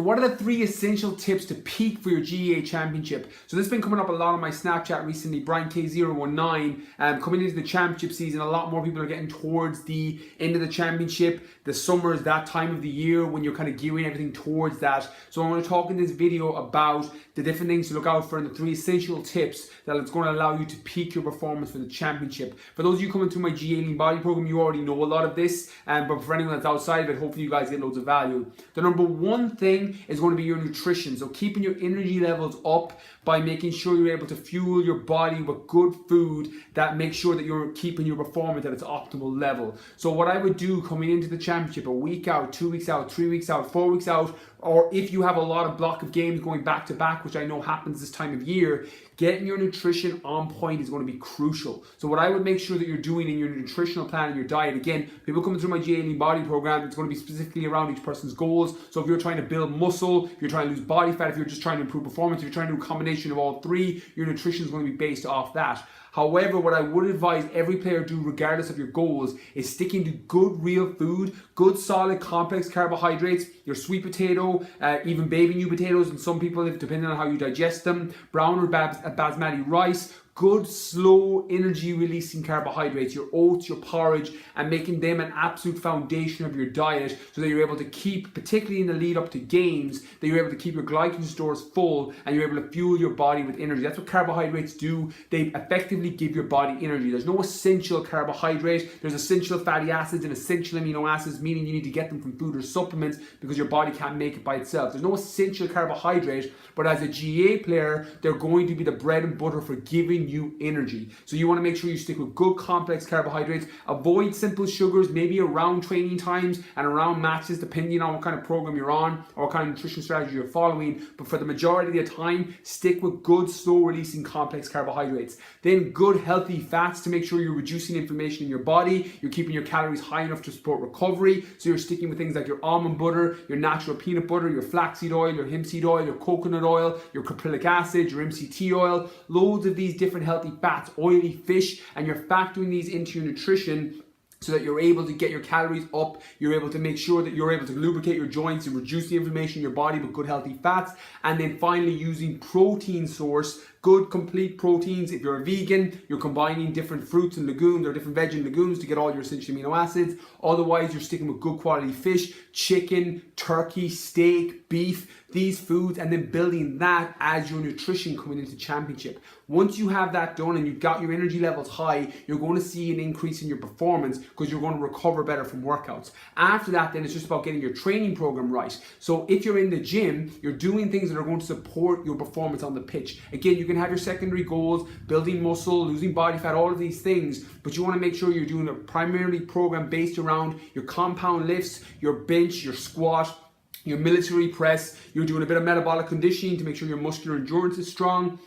What are the 3 essential tips to peak for your GAA championship? So this has been coming up a lot on my Snapchat recently, Brian K019. Coming into the championship season, a lot more people are getting towards the end of the championship. The summer is that time of the year when you're kind of gearing everything towards that. So I'm going to talk in this video about the different things to look out for and the 3 essential tips that it's going to allow you to peak your performance for the championship. For those of you coming through my GAA Lean Body program, you already know a lot of this, but for anyone that's outside of it, hopefully you guys get loads of value. The number 1 thing is going to be your nutrition. So keeping your energy levels up by making sure you're able to fuel your body with good food that makes sure that you're keeping your performance at its optimal level. So what I would do coming into the championship, a week out, 2 weeks out, 3 weeks out, 4 weeks out, or if you have a lot of block of games going back to back, which I know happens this time of year, getting your nutrition on point is going to be crucial. So what I would make sure that you're doing in your nutritional plan and your diet, again, people coming through my GAA Lean Body program, it's going to be specifically around each person's goals. So if you're trying to build muscle, if you're trying to lose body fat, if you're just trying to improve performance, if you're trying to do a combination of all 3, your nutrition is going to be based off that. However, what I would advise every player do, regardless of your goals, is sticking to good real food, good solid complex carbohydrates, your sweet potato, even baby new potatoes, and some people, depending on how you digest them, brown or basmati rice, good slow energy releasing carbohydrates, your oats, your porridge, and making them an absolute foundation of your diet so that you're able to keep, particularly in the lead up to games, that you're able to keep your glycogen stores full and you're able to fuel your body with energy. That's what carbohydrates do. They effectively give your body energy. There's no essential carbohydrate. There's essential fatty acids and essential amino acids, meaning you need to get them from food or supplements because your body can't make it by itself. There's no essential carbohydrate, but as a GA player, they're going to be the bread and butter for giving you energy. So you want to make sure you stick with good complex carbohydrates. Avoid simple sugars, maybe around training times and around matches, depending on what kind of program you're on or what kind of nutrition strategy you're following. But for the majority of the time, stick with good slow releasing complex carbohydrates. Then good healthy fats to make sure you're reducing inflammation in your body. You're keeping your calories high enough to support recovery. So you're sticking with things like your almond butter, your natural peanut butter, your flaxseed oil, your hemp seed oil, your coconut oil, your caprylic acid, your MCT oil, loads of these different healthy fats, oily fish, and you're factoring these into your nutrition so that you're able to get your calories up, you're able to make sure that you're able to lubricate your joints and reduce the inflammation in your body with good healthy fats, and then finally using protein source, good complete proteins. If you're a vegan, you're combining different fruits and legumes or different veg and legumes to get all your essential amino acids. Otherwise, you're sticking with good quality fish, chicken, turkey, steak, beef, these foods, and then building that as your nutrition coming into championship. Once you have that done and you've got your energy levels high, you're going to see an increase in your performance because you're going to recover better from workouts. After that, then it's just about getting your training program right. So if you're in the gym, you're doing things that are going to support your performance on the pitch. Again, you can have your secondary goals, building muscle, losing body fat, all of these things, but you want to make sure you're doing a primarily program based around your compound lifts, your bench, your squat, your military press. You're doing a bit of metabolic conditioning to make sure your muscular endurance is strong,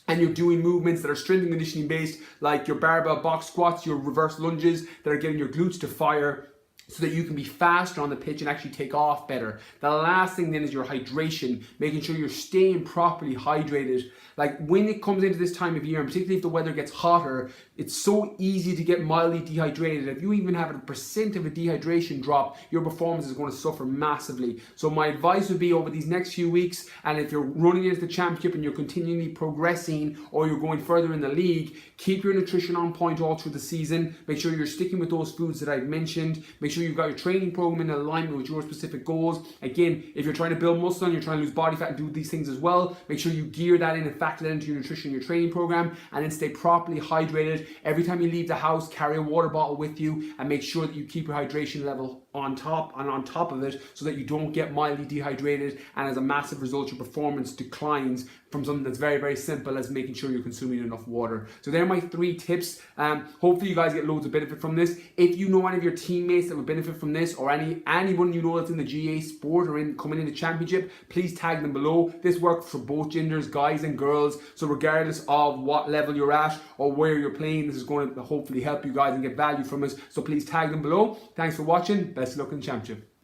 and you're doing movements that are strength and conditioning based, like your barbell box squats, your reverse lunges that are getting your glutes to fire, so that you can be faster on the pitch and actually take off better. The last thing then is your hydration, making sure you're staying properly hydrated. Like when it comes into this time of year, and particularly if the weather gets hotter, it's so easy to get mildly dehydrated. If you even have a percent of a dehydration drop, your performance is going to suffer massively. So my advice would be over these next few weeks, and if you're running into the championship and you're continually progressing or you're going further in the league, keep your nutrition on point all through the season. Make sure you're sticking with those foods that I've mentioned. Make sure you've got your training program in alignment with your specific goals. Again, if you're trying to build muscle and you're trying to lose body fat and do these things as well, make sure you gear that in and factor that into your nutrition, your training program, and then stay properly hydrated. Every time you leave the house, carry a water bottle with you and make sure that you keep your hydration level on top of it so that you don't get mildly dehydrated, and as a massive result your performance declines from something that's very, very simple as making sure you're consuming enough water. So they're my 3 tips. Hopefully you guys get loads of benefit from this. If you know any of your teammates that would benefit from this, or anyone you know that's in the GA sport or coming in the championship, please tag them below. This works for both genders, guys and girls. So regardless of what level you're at or where you're playing, this is going to hopefully help you guys and get value from us. So please tag them below. Thanks for watching. Best of luck in the championship.